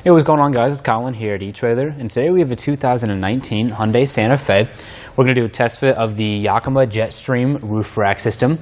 Hey, what's going on, guys? It's Colin here at eTrailer, and today we have a 2019 Hyundai Santa Fe. We're going to do a test fit of the Yakima JetStream roof rack system.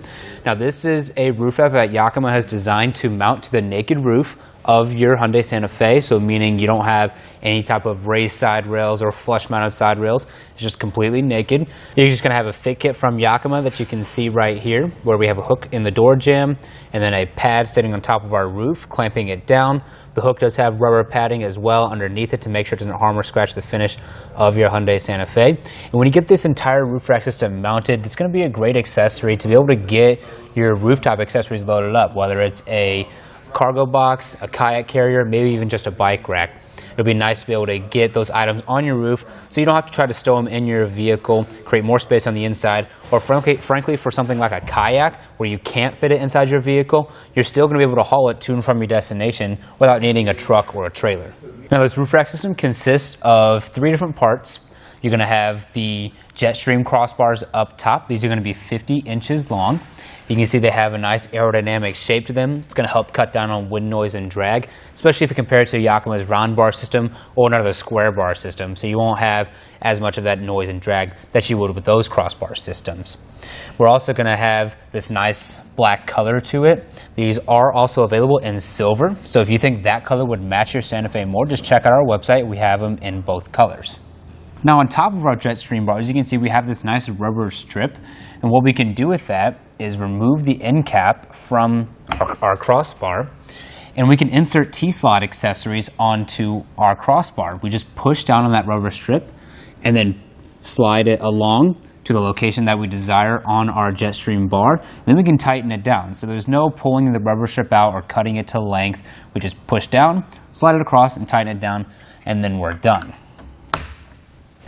Now, this is a roof rack that Yakima has designed to mount to the naked roof of your Hyundai Santa Fe, so meaning you don't have any type of raised side rails or flush mounted side rails. It's just completely naked. You're just going to have a fit kit from Yakima that you can see right here, where we have a hook in the door jamb and then a pad sitting on top of our roof clamping it down. The hook does have rubber padding as well underneath it to make sure it doesn't harm or scratch the finish of your Hyundai Santa Fe. And when you get this entire roof rack system mounted, it's going to be a great accessory to be able to get your rooftop accessories loaded up, whether it's a cargo box, a kayak carrier, maybe even just a bike rack. It'll be nice to be able to get those items on your roof so you don't have to try to stow them in your vehicle, create more space on the inside, or frankly for something like a kayak where you can't fit it inside your vehicle, you're still going to be able to haul it to and from your destination without needing a truck or a trailer. Now, this roof rack system consists of 3 different parts. You're going to have the JetStream crossbars up top. These are going to be 50 inches long. You can see they have a nice aerodynamic shape to them. It's going to help cut down on wind noise and drag, especially if you compare it to Yakima's round bar system or another square bar system. So you won't have as much of that noise and drag that you would with those crossbar systems. We're also going to have this nice black color to it. These are also available in silver. So if you think that color would match your Santa Fe more, just check out our website. We have them in both colors. Now, on top of our JetStream bar, as you can see, we have this nice rubber strip, and what we can do with that is remove the end cap from our crossbar, and we can insert T-slot accessories onto our crossbar. We just push down on that rubber strip and then slide it along to the location that we desire on our JetStream bar, and then we can tighten it down. So there's no pulling the rubber strip out or cutting it to length. We just push down, slide it across, and tighten it down, and then we're done.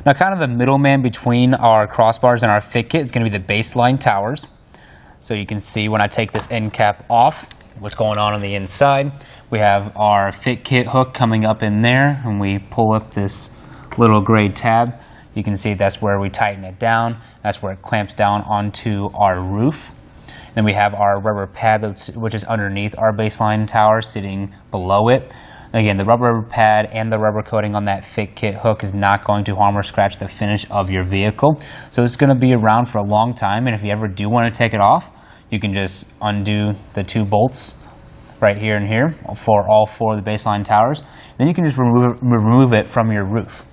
Now, kind of the middleman between our crossbars and our fit kit is going to be the baseline towers. So you can see when I take this end cap off, what's going on the inside. We have our fit kit hook coming up in there, and we pull up this little gray tab. You can see that's where we tighten it down. That's where it clamps down onto our roof. Then we have our rubber pad, which is underneath our baseline tower, sitting below it. Again, the rubber pad and the rubber coating on that fit kit hook is not going to harm or scratch the finish of your vehicle. So it's going to be around for a long time, and if you ever do want to take it off, you can just undo the 2 bolts right here and here for all 4 of the baseline towers. Then you can just remove it from your roof.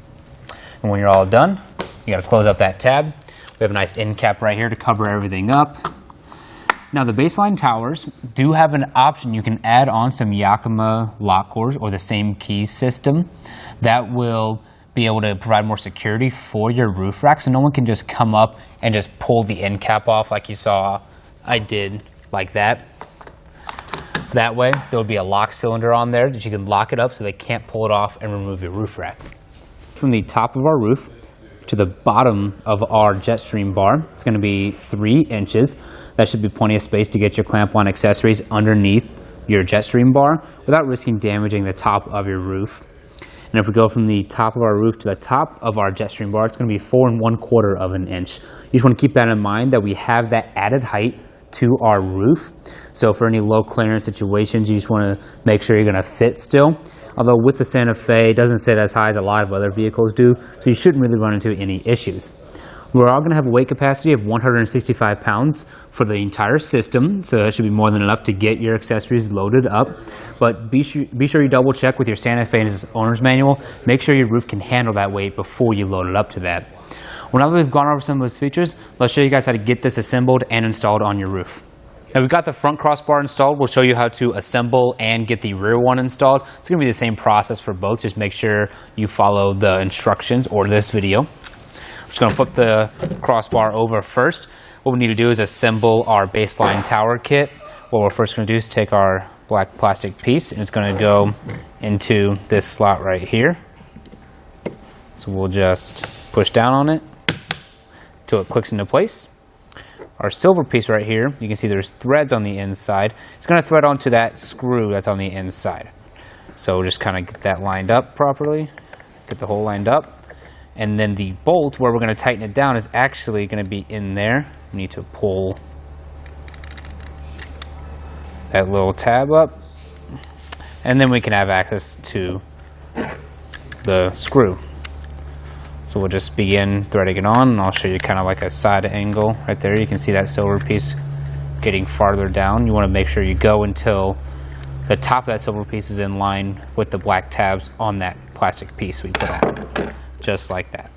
And when you're all done, you got to close up that tab. We have a nice end cap right here to cover everything up. Now, the baseline towers do have an option. You can add on some Yakima lock cores or the same keys system that will be able to provide more security for your roof rack, so no one can just come up and just pull the end cap off like you saw I did, like that. That way, there would be a lock cylinder on there that you can lock it up so they can't pull it off and remove your roof rack. From the top of our roof to the bottom of our JetStream bar, it's going to be 3 inches. That should be plenty of space to get your clamp-on accessories underneath your JetStream bar without risking damaging the top of your roof. And if we go from the top of our roof to the top of our JetStream bar, it's going to be 4 1/4 of an inch. You just want to keep that in mind, that we have that added height to our roof. So for any low clearance situations, you just want to make sure you're going to fit still. Although with the Santa Fe, it doesn't sit as high as a lot of other vehicles do, so you shouldn't really run into any issues. We're all going to have a weight capacity of 165 pounds for the entire system, so that should be more than enough to get your accessories loaded up. But be sure you double check with your Santa Fe and its owner's manual. Make sure your roof can handle that weight before you load it up to that. Well, now that we've gone over some of those features, let's show you guys how to get this assembled and installed on your roof. Now, we've got the front crossbar installed. We'll show you how to assemble and get the rear one installed. It's going to be the same process for both. Just make sure you follow the instructions or this video. We're just going to flip the crossbar over first. What we need to do is assemble our baseline tower kit. What we're first going to do is take our black plastic piece, and it's going to go into this slot right here. So we'll just push down on it until it clicks into place. Our silver piece right here, you can see there's threads on the inside. It's going to thread onto that screw that's on the inside. So we'll just kind of get that lined up properly, get the hole lined up. And then the bolt where we're going to tighten it down is actually going to be in there. We need to pull that little tab up, and then we can have access to the screw. So we'll just begin threading it on, and I'll show you kind of like a side angle right there. You can see that silver piece getting farther down. You want to make sure you go until the top of that silver piece is in line with the black tabs on that plastic piece we put on, just like that.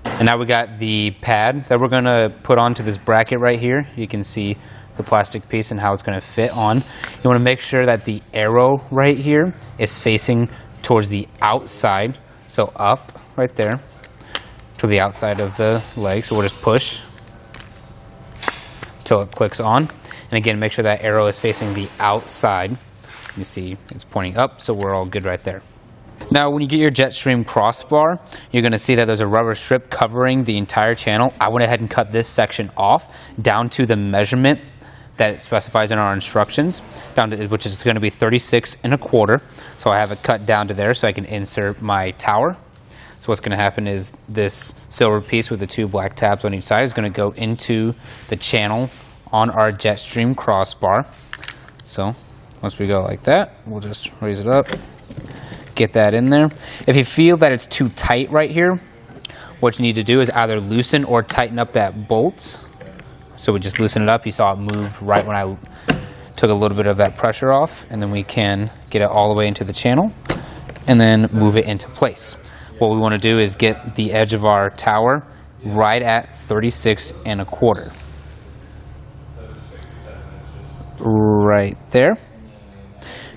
And now we got the pad that we're going to put onto this bracket right here. You can see the plastic piece and how it's going to fit on. You want to make sure that the arrow right here is facing towards the outside, so up right there to the outside of the leg. So we'll just push until it clicks on. And again, make sure that arrow is facing the outside. You see it's pointing up, so we're all good right there. Now when you get your JetStream crossbar, you're going to see that there's a rubber strip covering the entire channel. I went ahead and cut this section off down to the measurement that it specifies in our instructions, down to, which is going to be 36 1/4. So I have it cut down to there so I can insert my tower. So what's going to happen is this silver piece with the two black tabs on each side is going to go into the channel on our JetStream crossbar. So once we go like that, we'll just raise it up, get that in there. If you feel that it's too tight right here, what you need to do is either loosen or tighten up that bolt. So we just loosen it up. You saw it move right when I took a little bit of that pressure off, and then we can get it all the way into the channel and then move it into place. What we want to do is get the edge of our tower right at 36 1/4. Right there.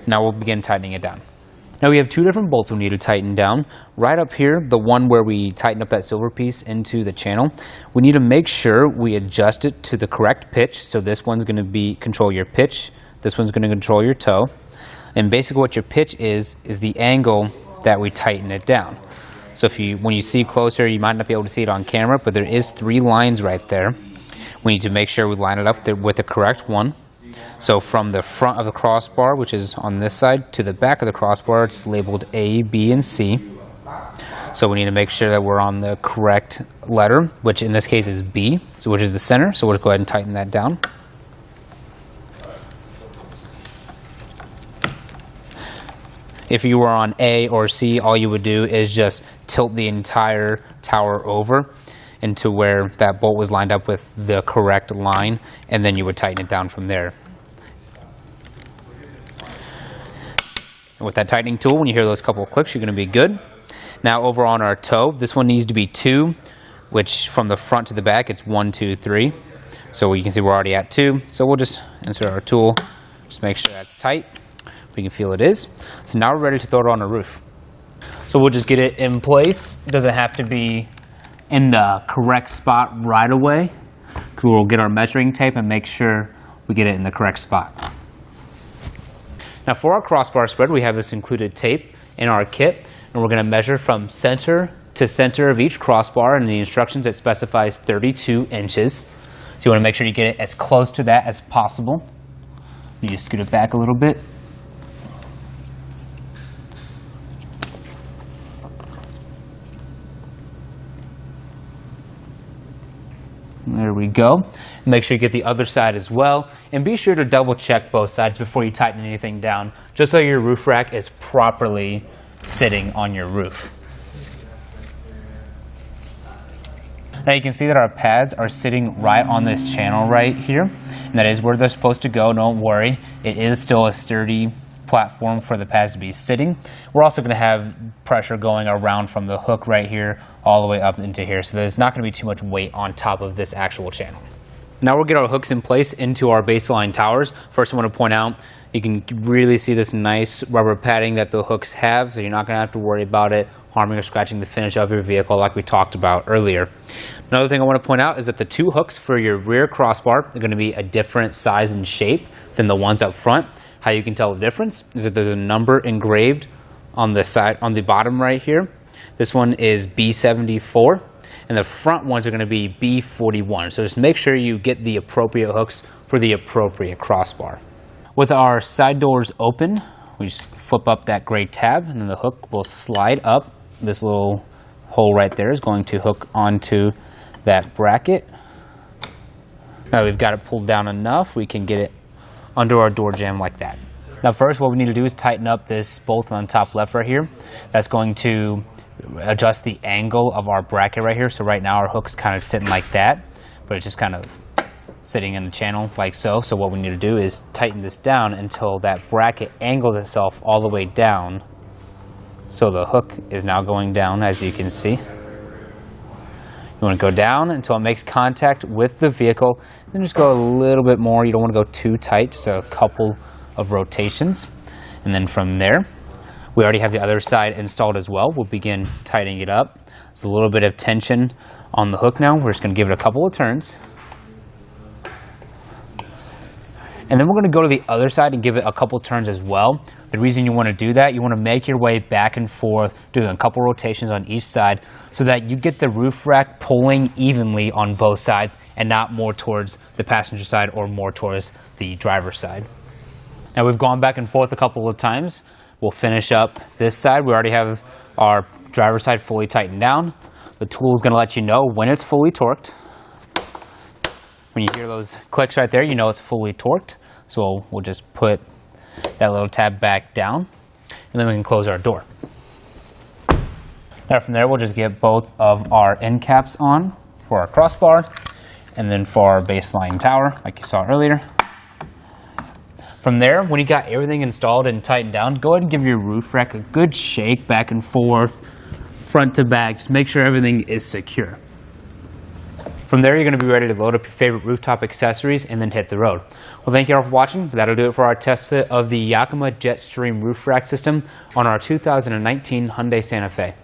Now we'll begin tightening it down. Now we have two different bolts we need to tighten down. Right up here, the one where we tighten up that silver piece into the channel, we need to make sure we adjust it to the correct pitch. So this one's going to control your pitch. This one's going to control your toe. And basically what your pitch is the angle that we tighten it down. So when you see closer, you might not be able to see it on camera, but there is 3 lines right there. We need to make sure we line it up with the correct one. So from the front of the crossbar, which is on this side, to the back of the crossbar, it's labeled A, B, and C. So we need to make sure that we're on the correct letter, which in this case is B, so which is the center. So we'll go ahead and tighten that down. If you were on A or C, all you would do is just tilt the entire tower over into where that bolt was lined up with the correct line, and then you would tighten it down from there. And with that tightening tool, when you hear those couple of clicks, you're going to be good. Now over on our toe, this one needs to be 2, which from the front to the back, it's 1, 2, 3. So you can see we're already at 2. So we'll just insert our tool, just make sure that's tight. We can feel it is. So now we're ready to throw it on the roof. So we'll just get it in place. It doesn't have to be in the correct spot right away, because we'll get our measuring tape and make sure we get it in the correct spot. Now for our crossbar spread, we have this included tape in our kit, and we're going to measure from center to center of each crossbar, and in the instructions it specifies 32 inches. So you want to make sure you get it as close to that as possible. You just scoot it back a little bit. There we go. Make sure you get the other side as well, and be sure to double check both sides before you tighten anything down, just so your roof rack is properly sitting on your roof. Now you can see that our pads are sitting right on this channel right here, and that is where they're supposed to go. Don't worry, it is still a sturdy platform for the pads to be sitting. We're also going to have pressure going around from the hook right here all the way up into here, so there's not going to be too much weight on top of this actual channel. Now we'll get our hooks in place into our baseline towers. First I want to point out, you can really see this nice rubber padding that the hooks have, so you're not going to have to worry about it harming or scratching the finish of your vehicle like we talked about earlier. Another thing I want to point out is that the 2 hooks for your rear crossbar are going to be a different size and shape than the ones up front. How you can tell the difference is that there's a number engraved on the side, on the bottom right here. This one is B74, and the front ones are going to be B41. So just make sure you get the appropriate hooks for the appropriate crossbar. With our side doors open, we just flip up that gray tab, and then the hook will slide up. This little hole right there is going to hook onto that bracket. Now we've got it pulled down enough, we can get it under our door jamb like that. Now first, what we need to do is tighten up this bolt on the top left right here. That's going to adjust the angle of our bracket right here. So right now our hook's kind of sitting like that, but it's just kind of sitting in the channel like so. So what we need to do is tighten this down until that bracket angles itself all the way down. So the hook is now going down, as you can see. You want to go down until it makes contact with the vehicle, then just go a little bit more. You don't want to go too tight, just a couple of rotations. And then from there, we already have the other side installed as well. We'll begin tightening it up. There's a little bit of tension on the hook now. We're just going to give it a couple of turns. And then we're going to go to the other side and give it a couple turns as well. The reason you want to do that, you want to make your way back and forth, doing a couple rotations on each side so that you get the roof rack pulling evenly on both sides and not more towards the passenger side or more towards the driver's side. Now we've gone back and forth a couple of times. We'll finish up this side. We already have our driver's side fully tightened down. The tool is going to let you know when it's fully torqued. When you hear those clicks right there, you know it's fully torqued. So we'll just put that little tab back down, and then we can close our door. Now from there, we'll just get both of our end caps on for our crossbar, and then for our baseline tower, like you saw earlier. From there, when you got everything installed and tightened down, go ahead and give your roof rack a good shake back and forth, front to back. Just make sure everything is secure. From there, you're going to be ready to load up your favorite rooftop accessories and then hit the road. Well, thank you all for watching. That'll do it for our test fit of the Yakima JetStream roof rack system on our 2019 Hyundai Santa Fe.